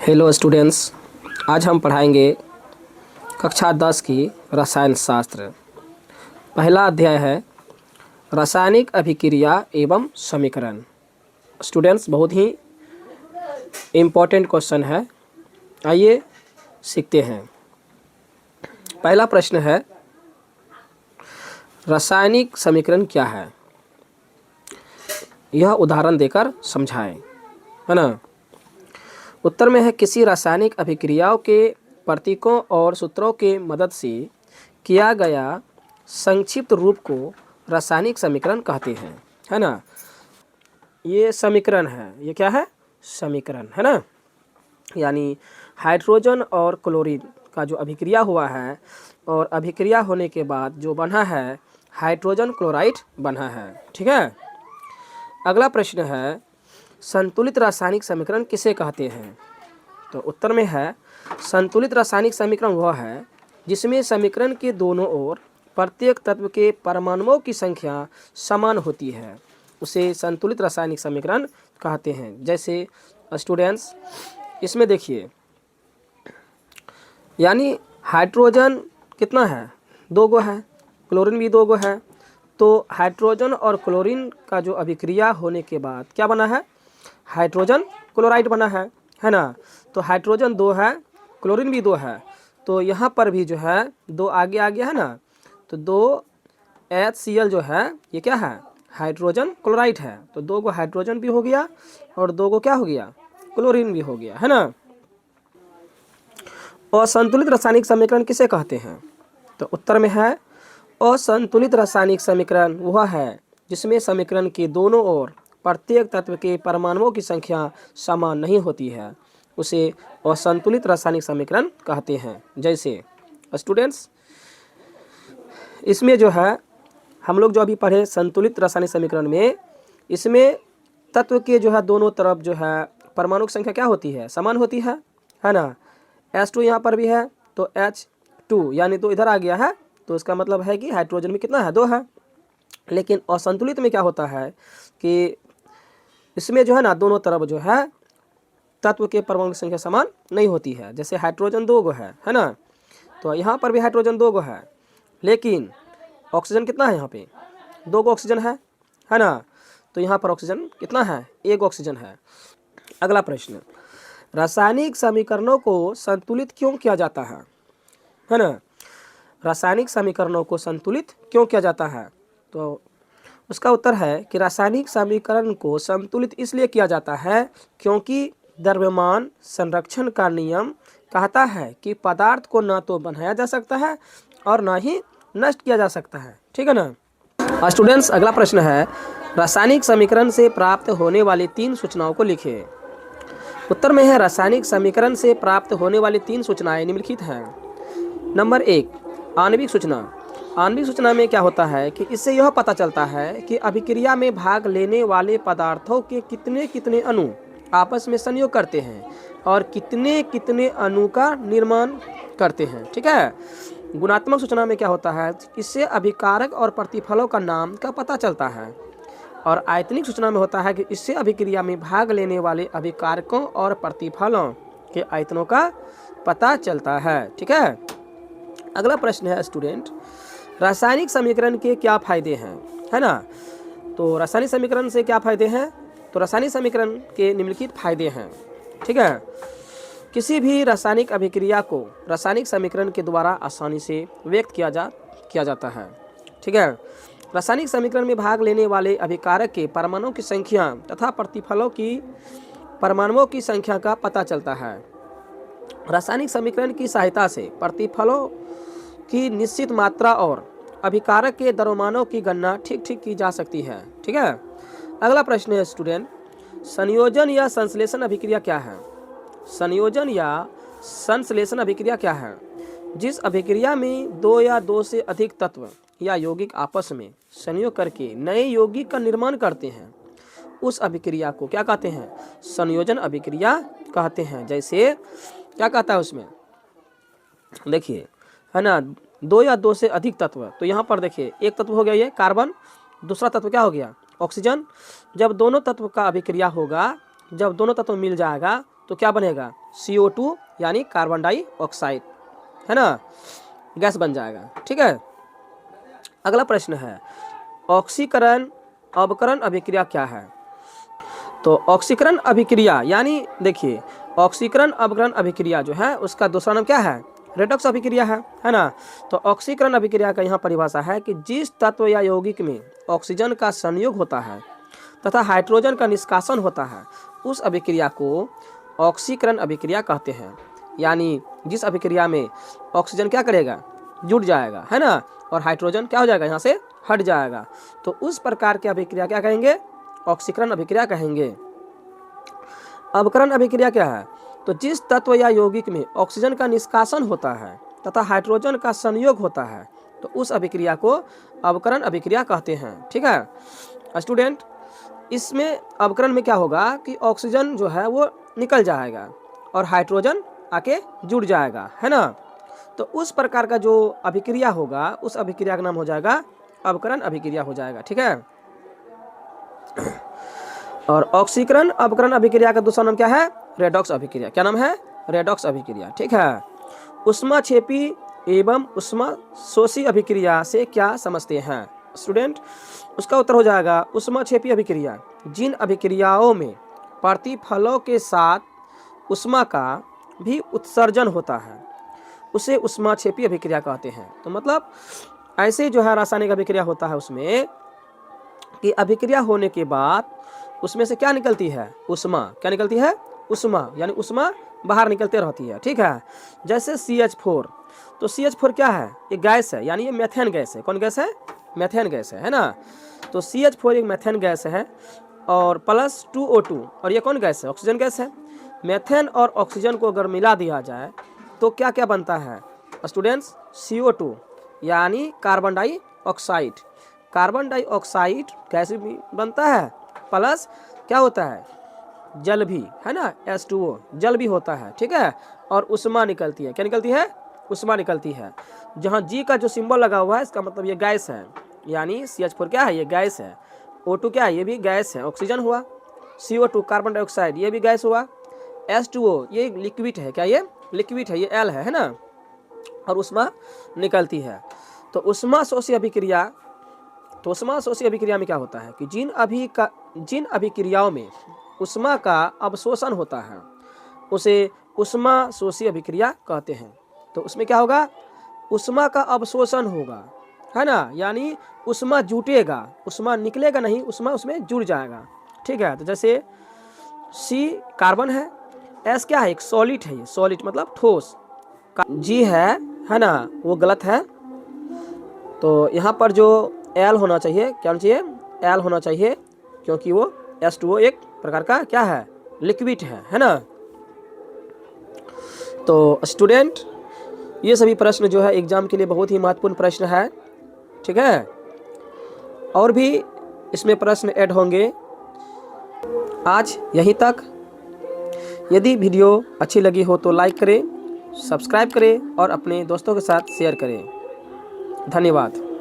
Hello students, आज हम पढ़ाएंगे कक्षा 10 की रसायन शास्त्र। पहला अध्याय है रासायनिक अभिक्रिया एवं समीकरण। स्टूडेंट्स, बहुत ही इम्पोर्टेंट क्वेश्चन है, आइए सीखते हैं। पहला प्रश्न है, रासायनिक समीकरण क्या है? यह उदाहरण देकर समझाएं, है ना। उत्तर में है, किसी रासायनिक अभिक्रियाओं के प्रतीकों और सूत्रों के मदद से किया गया संक्षिप्त रूप को रासायनिक समीकरण कहते हैं, है ना। ये समीकरण है, ये क्या है? समीकरण, है ना। यानी हाइड्रोजन और क्लोरीन का जो अभिक्रिया हुआ है और अभिक्रिया होने के बाद जो बना है हाइड्रोजन क्लोराइड बना है, ठीक है। अगला प्रश्न है, संतुलित रासायनिक समीकरण किसे कहते हैं? तो उत्तर में है, संतुलित रासायनिक समीकरण वह है जिसमें समीकरण के दोनों ओर प्रत्येक तत्व के परमाणुओं की संख्या समान होती है, उसे संतुलित रासायनिक समीकरण कहते हैं। जैसे स्टूडेंट्स, इसमें देखिए, यानी हाइड्रोजन कितना है? 2 गो है, क्लोरीन भी 2 गो है। तो हाइड्रोजन और क्लोरीन का जो अभिक्रिया होने के बाद क्या बना है? हाइड्रोजन क्लोराइड बना है ना। तो हाइड्रोजन 2 है, क्लोरीन भी 2 है, तो यहाँ पर भी जो है 2 आगे आ गया है ना। तो 2 HCl जो है ये क्या है? हाइड्रोजन क्लोराइड है। तो 2 गो हाइड्रोजन भी हो गया और 2 गो क्या हो गया? क्लोरीन भी हो गया, है ना। असंतुलित रासायनिक समीकरण किसे कहते हैं? तो उत्तर में है, असंतुलित रासायनिक समीकरण वह है जिसमें समीकरण के दोनों ओर प्रत्येक तत्व के परमाणुओं की संख्या समान नहीं होती है, उसे असंतुलित रासायनिक समीकरण कहते हैं। जैसे स्टूडेंट्स, इसमें जो है हम लोग जो अभी पढ़े संतुलित रासायनिक समीकरण में, इसमें तत्व के जो है दोनों तरफ जो है परमाणु की संख्या क्या होती है? समान होती है ना। H2 यहाँ पर भी है तो H2 यानी तो इधर आ गया है, तो इसका मतलब है कि हाइड्रोजन में कितना है? 2 है। लेकिन असंतुलित में क्या होता है कि इसमें जो है ना दोनों तरफ जो है तत्व के परमाणु की संख्या समान नहीं होती है। जैसे हाइड्रोजन 2 गो है ना। तो यहाँ पर भी हाइड्रोजन 2 गो है, लेकिन ऑक्सीजन कितना है? यहाँ पे 2 गो ऑक्सीजन है ना। तो यहाँ पर ऑक्सीजन कितना है? 1 ऑक्सीजन है। अगला प्रश्न, रासायनिक समीकरणों को संतुलित क्यों किया जाता है ना। रासायनिक समीकरणों को संतुलित क्यों किया जाता है? तो उसका उत्तर है कि रासायनिक समीकरण को संतुलित इसलिए किया जाता है क्योंकि द्रव्यमान संरक्षण का नियम कहता है कि पदार्थ को न तो बनाया जा सकता है और न ही नष्ट किया जा सकता है, ठीक है ना। स्टूडेंट्स, अगला प्रश्न है, रासायनिक समीकरण से प्राप्त होने वाली 3 सूचनाओं को लिखिए। उत्तर में है, रासायनिक समीकरण से प्राप्त होने वाली 3 सूचनाएं निम्नलिखित हैं। नंबर 1, आणविक सूचना। आणविक सूचना में क्या होता है कि इससे यह पता चलता है कि अभिक्रिया में भाग लेने वाले पदार्थों के कितने कितने अणु आपस में संयोग करते हैं और कितने कितने अणु का निर्माण करते हैं, ठीक है। गुणात्मक सूचना में क्या होता है, इससे अभिकारक और प्रतिफलों का नाम का पता चलता है। और आयतनिक सूचना में होता है कि इससे अभिक्रिया में भाग लेने वाले अभिकारकों और प्रतिफलों के आयतनों का पता चलता है, ठीक है। अगला प्रश्न है स्टूडेंट, रासायनिक समीकरण के क्या फायदे हैं, है ना। तो रासायनिक समीकरण से क्या फायदे हैं? तो रासायनिक समीकरण के निम्नलिखित फायदे हैं, ठीक है। किसी भी रासायनिक अभिक्रिया को रासायनिक समीकरण के द्वारा आसानी से व्यक्त किया जाता है, ठीक है। रासायनिक समीकरण में भाग लेने वाले अभिकारक के परमाणुओं की संख्या तथा प्रतिफलों की परमाणुओं की संख्या का पता चलता है। रासायनिक समीकरण की सहायता से प्रतिफलों की निश्चित मात्रा और अभिकारक के द्रव्यमानों की गणना ठीक की जा सकती है, ठीक है। अगला प्रश्न है स्टूडेंट, संयोजन या संश्लेषण अभिक्रिया क्या है? संयोजन या संश्लेषण अभिक्रिया क्या है? जिस अभिक्रिया में 2 या 2 से अधिक तत्व या यौगिक आपस में संयोग करके नए यौगिक का निर्माण करते हैं, उस अभिक्रिया को क्या कहते हैं? संयोजन अभिक्रिया कहते हैं। जैसे क्या कहता है उसमें, देखिए, है ना, 2 या 2 से अधिक तत्व। तो यहाँ पर देखिए, एक तत्व हो गया ये कार्बन, दूसरा तत्व क्या हो गया? ऑक्सीजन। जब दोनों तत्व का अभिक्रिया होगा, जब दोनों तत्व मिल जाएगा तो क्या बनेगा, CO2 यानी कार्बन डाइऑक्साइड, है ना, गैस बन जाएगा। ठीक है, अगला प्रश्न है ऑक्सीकरण अवकरण अभिक्रिया क्या है। तो ऑक्सीकरण अभिक्रिया यानी देखिए, ऑक्सीकरण अवकरण अभिक्रिया जो है उसका दूसरा नाम क्या है, रेडॉक्स अभिक्रिया है ना। तो ऑक्सीकरण अभिक्रिया का यहाँ परिभाषा है कि जिस तत्व या यौगिक में ऑक्सीजन का संयोग होता है तथा हाइड्रोजन का निष्कासन होता है, उस अभिक्रिया को ऑक्सीकरण अभिक्रिया कहते हैं। यानी जिस अभिक्रिया में ऑक्सीजन क्या करेगा, जुड़ जाएगा, है ना, और हाइड्रोजन क्या हो जाएगा, यहाँ से हट जाएगा, तो उस प्रकार की अभिक्रिया क्या कहेंगे, ऑक्सीकरण अभिक्रिया कहेंगे। अवकरण अभिक्रिया क्या है, तो जिस तत्व या यौगिक में ऑक्सीजन का निष्कासन होता है तथा हाइड्रोजन का संयोग होता है, तो उस अभिक्रिया को अवकरण अभिक्रिया कहते हैं। ठीक है स्टूडेंट, इसमें अवकरण में क्या होगा कि ऑक्सीजन जो है वो निकल जाएगा और हाइड्रोजन आके जुड़ जाएगा, है ना। तो उस प्रकार का जो अभिक्रिया होगा उस अभिक्रिया का नाम हो जाएगा अवकरण अभिक्रिया हो जाएगा। ठीक है, और ऑक्सीकरण अवकरण अभिक्रिया का दूसरा नाम क्या है, रेडॉक्स अभिक्रिया। क्या नाम है, रेडॉक्स अभिक्रिया। ठीक है, ऊष्माक्षेपी एवं ऊष्माशोषी अभिक्रिया से क्या समझते हैं स्टूडेंट, उसका उत्तर हो जाएगा ऊष्माक्षेपी अभिक्रिया जिन अभिक्रियाओं में प्रतिफलों के साथ ऊष्मा का भी उत्सर्जन होता है उसे ऊष्माक्षेपी अभिक्रिया कहते हैं। तो मतलब ऐसे जो है रासायनिक अभिक्रिया होता है उसमें कि अभिक्रिया होने के बाद उसमें से क्या निकलती है, ऊष्मा। क्या निकलती है, ऊष्मा, यानी ऊष्मा बाहर निकलते रहती है। ठीक है, जैसे CH4, तो CH4 क्या है, ये गैस है, यानी ये मेथेन गैस है। कौन गैस है, मेथेन गैस है ना। तो CH4 एक मेथेन गैस है और प्लस 2O2, और ये कौन गैस है, ऑक्सीजन गैस है। मेथेन और ऑक्सीजन को अगर मिला दिया जाए तो क्या क्या बनता है स्टूडेंट्स, CO2 यानी carbon dioxide. Carbon dioxide gas भी बनता है, प्लस क्या होता है, जल भी, है ना, H2O, जल भी होता है। ठीक है, और ऊष्मा निकलती है। क्या निकलती है, ऊष्मा निकलती है। जहाँ G का जो सिंबल लगा हुआ है इसका मतलब ये गैस है, यानी CH4 क्या है, ये गैस है। O2 क्या है, ये भी गैस है, ऑक्सीजन हुआ। CO2 कार्बन डाइऑक्साइड, ये भी गैस हुआ। H2O ये लिक्विड है, क्या ये लिक्विड है, ये L है ना, और ऊष्मा निकलती है। तो ऊष्माशोषी अभिक्रिया, तो ऊष्माशोषी अभिक्रिया में क्या होता है कि जिन अभिक्रियाओं में ऊष्मा का अवशोषण होता है उसे ऊष्माशोषी अभिक्रिया कहते हैं। तो उसमें क्या होगा, ऊष्मा का अवशोषण होगा, है ना, यानी ऊष्मा जुटेगा, ऊष्मा निकलेगा नहीं, ऊष्मा उसमें जुड़ जाएगा। ठीक है, तो जैसे C कार्बन है, S क्या है, एक सॉलिड है, ये सॉलिड मतलब ठोस। G है ना, वो गलत है। तो यहाँ पर जो L होना चाहिए, क्या होना चाहिए, L होना चाहिए, क्योंकि वो H2O एक प्रकार का क्या है, लिक्विड है ना। तो स्टूडेंट, ये सभी प्रश्न जो है एग्जाम के लिए बहुत ही महत्वपूर्ण प्रश्न है। ठीक है, और भी इसमें प्रश्न ऐड होंगे। आज यहीं तक। यदि वीडियो अच्छी लगी हो तो लाइक करें, सब्सक्राइब करें और अपने दोस्तों के साथ शेयर करें। धन्यवाद।